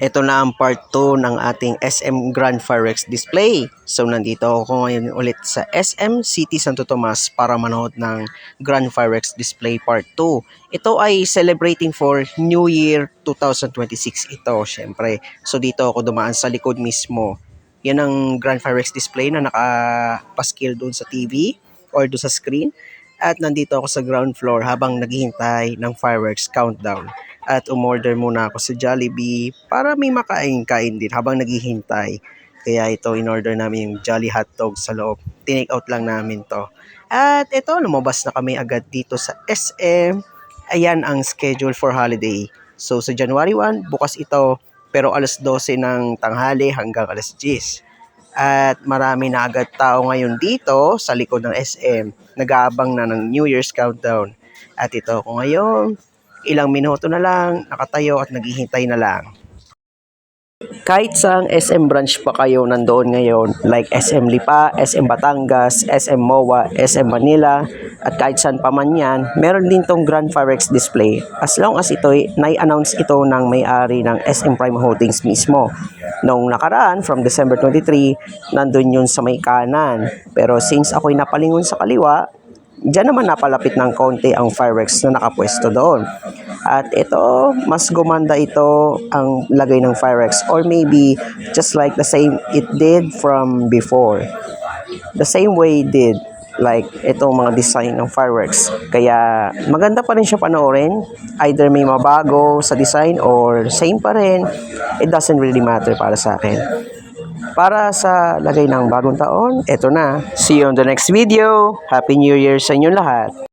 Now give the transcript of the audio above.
Ito na ang part 2 ng ating SM Grand Fireworks display. So nandito ako ngayon ulit sa SM City Santo Tomas para manood ng Grand Fireworks display part 2. Ito ay celebrating for New Year 2026 ito, syempre. So dito ako dumaan sa likod mismo. Yan ang Grand Fireworks display na nakapaskil doon sa TV or doon sa screen. At nandito ako sa ground floor habang naghihintay ng fireworks countdown. At umorder muna ako sa Jollibee para may makain-kain din habang naghihintay. Kaya ito, in-order namin yung Jolly Hotdog sa loob. Tinake out lang namin to. At ito, lumabas na kami agad dito sa SM. Ayan ang schedule for holiday. So sa January 1, bukas ito. Pero alas 12 ng tanghali hanggang alas 10. At marami na agad tao ngayon dito sa likod ng SM. Nag-aabang na ng New Year's countdown. At ito ako ngayon, ilang minuto na lang, nakatayo at naghihintay na lang. Kahit sa SM branch pa kayo nandoon ngayon, like SM Lipa, SM Batangas, SM MOA, SM Manila, at kahit saan pa man yan, meron din tong Grand Fireworks display. As long as ito, nai-announce ito ng may-ari ng SM Prime Holdings mismo. Noong nakaraan, from December 23, nandun yun sa may kanan. Pero since ako'y napalingon sa kaliwa, diyan naman napalapit ng konti ang fireworks na nakapwesto doon. At ito, mas gumanda ito ang lagay ng fireworks, or maybe just like the same it did from before. The same way it did, like itong mga design ng fireworks. Kaya maganda pa rin siya panoorin. Either may mabago sa design or same pa rin. It doesn't really matter para sa akin. Para sa lagay ng bagong taon, eto na. See you on the next video. Happy New Year sa inyong lahat.